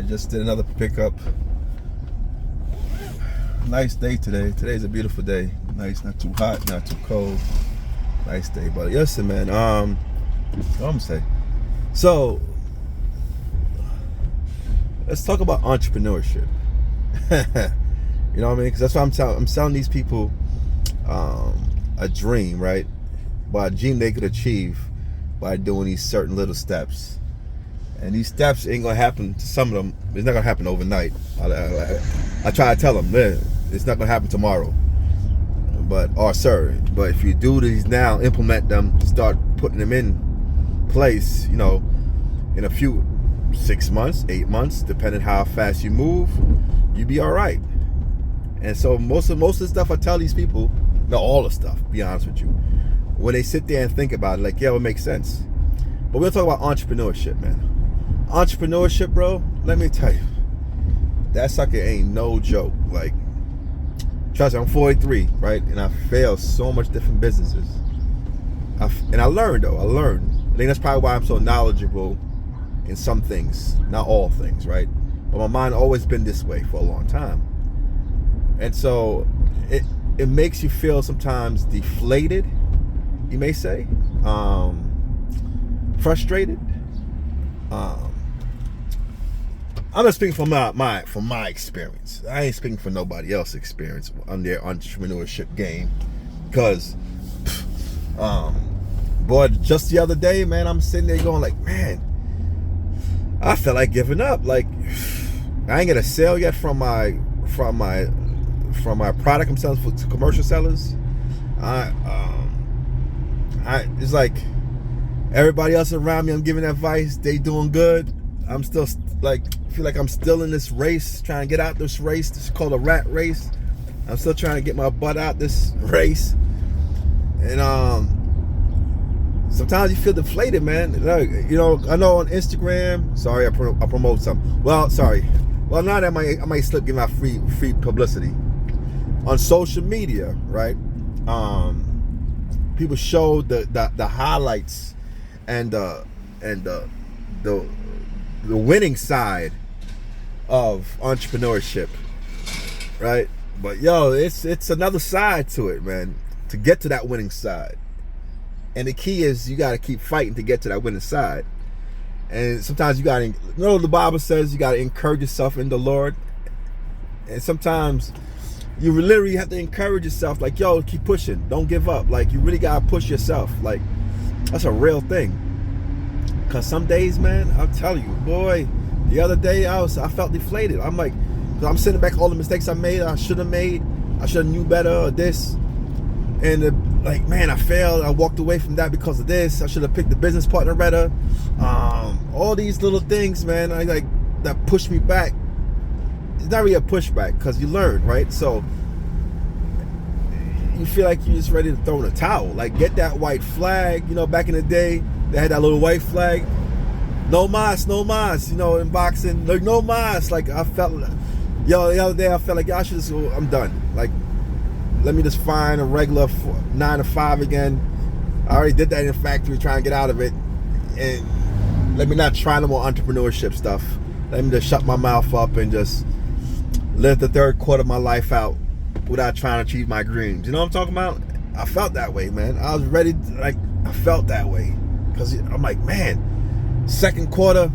I just did another pickup. Nice day today. Today's a beautiful day. Nice, not too hot, not too cold. Nice day, buddy. Listen, man. What I'm gonna say. So, let's talk about entrepreneurship. You know what I mean? Because that's what I'm selling these people a dream, right? But a dream they could achieve by doing these certain little steps. And these steps ain't gonna happen to some of them. It's not gonna happen overnight. I try to tell them, man, it's not gonna happen tomorrow. But if you do these now, implement them, start putting them in place, you know, in a few 6 months, 8 months, depending how fast you move, you be all right. And so most of the stuff I tell these people, not all the stuff, be honest with you, when they sit there and think about it, like, yeah, it makes sense. But we'll talk about entrepreneurship, man. Entrepreneurship, bro, let me tell you, that sucker ain't no joke. Like, trust me, I'm 43, right? And I failed so much different businesses. And I learned, though. I think that's probably why I'm so knowledgeable in some things, not all things, right? But my mind always been this way for a long time. And so it makes you feel sometimes deflated, you may say, frustrated. I'm just speaking from my experience. I ain't speaking for nobody else's experience on their entrepreneurship game. Because, boy, just the other day, man, I'm sitting there going like, man, I felt like giving up. Like, I ain't get a sale yet from my product I'm selling to commercial sellers. It's like everybody else around me, I'm giving advice. They doing good. I'm still feel like I'm still in this race, trying to get out this race. This is called a rat race. I'm still trying to get my butt out this race. And sometimes you feel deflated, man. Like, you know, I know on Instagram. Sorry, I promote something. Well, sorry. Well, now that I might slip giving out free publicity on social media, right? People show the highlights and the winning side of entrepreneurship, right? But yo, it's another side to it, man, to get to that winning side. And the key is you got to keep fighting to get to that winning side. And sometimes you got to, you know, the Bible says you got to encourage yourself in the Lord. And sometimes you literally have to encourage yourself, like, yo, keep pushing, don't give up. Like, you really got to push yourself. Like, that's a real thing. Because some days, man, I'll tell you, boy, the other day I felt deflated. I'm like, I'm sitting back all the mistakes I made, I should have knew better, or this. And like, man, I failed. I walked away from that because of this. I should have picked the business partner better. All these little things, man, that pushed me back. It's not really a pushback because you learn, right? So you feel like you're just ready to throw in a towel. Like, get that white flag. You know, back in the day, they had that little white flag. No mas, you know, in boxing. Like, no mas. Like, I felt, the other day I felt like, I should just, I'm done. Like, let me just find a regular 9 to 5 again. I already did that in the factory, trying to get out of it. And let me not try no more entrepreneurship stuff. Let me just shut my mouth up and just live the third quarter of my life out without trying to achieve my dreams. You know what I'm talking about? I felt that way, man. I was ready to, I felt that way. Because I'm like, man, second quarter,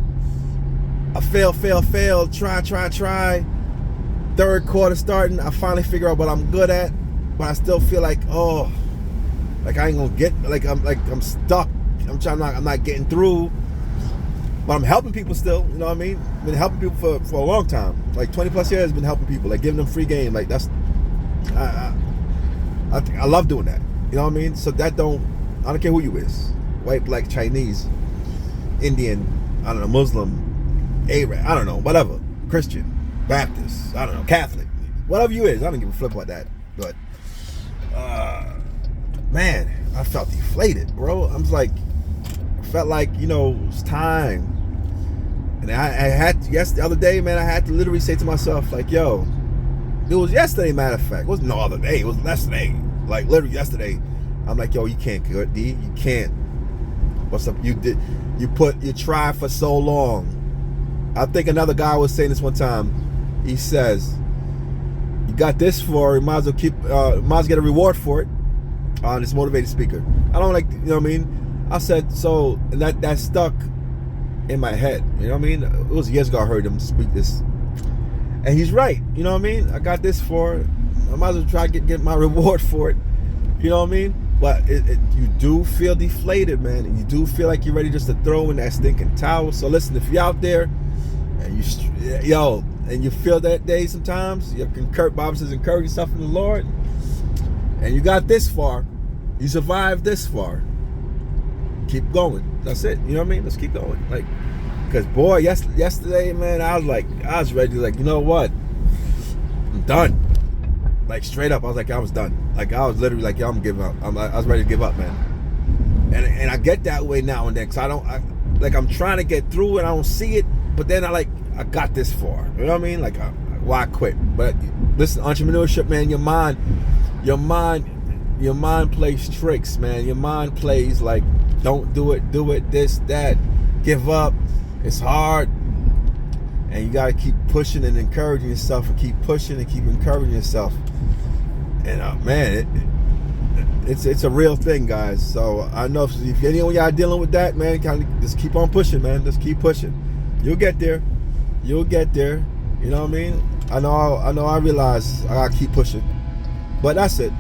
I fail, try. Third quarter starting, I finally figure out what I'm good at, but I still feel like, oh, like I ain't gonna get, I'm stuck. I'm not getting through. But I'm helping people still, you know what I mean? I've been helping people for a long time. Like 20 plus years, been helping people, like giving them free game. Like, that's, I love doing that. You know what I mean? So I don't care who you is. White, black, Chinese, Indian, I don't know, Muslim, Arab, I don't know, whatever, Christian, Baptist, I don't know, Catholic, whatever you is, I don't give a flip about that. But man, I felt deflated, bro. I was like, I felt like, you know, it's time. And I had to, the other day, man, I had to literally say to myself, like, yo, it was yesterday, matter of fact, it was no other day, it was yesterday, like literally yesterday. I'm like, yo, you can't, D, you can't. What's up? You tried for so long, I think another guy was saying this one time. He says, "You got this for, you might as well get a reward for it." On this motivated speaker, I don't like, you know what I mean. I said so, and that stuck in my head. You know what I mean? It was years ago I heard him speak this, and he's right. You know what I mean? I got this for it. I might as well try to get my reward for it. You know what I mean? But you do feel deflated, man, and you do feel like you're ready just to throw in that stinking towel. So listen, if you're out there and you feel that day sometimes, Bible says encourage yourself in the Lord, and you got this far, you survived this far, keep going. That's it. You know what I mean? Let's keep going. Like, because boy, yesterday, man, I was ready to, like, you know what? I'm done. Like, straight up, I was done. Like, I was literally like, yo, I'm giving up. I was ready to give up, man. And I get that way now and then, because I'm trying to get through it, I don't see it, but then I got this far. You know what I mean? Like, why quit? But listen, entrepreneurship, man, your mind plays tricks, man. Your mind plays like, don't do it, this, that, give up. It's hard. And you gotta keep pushing and encouraging yourself, and keep pushing and keep encouraging yourself. And man, it's a real thing, guys. So I know if anyone y'all dealing with that, man, kind of just keep on pushing, man. Just keep pushing. You'll get there. You know what I mean? I know. I realize I gotta keep pushing. But that's it.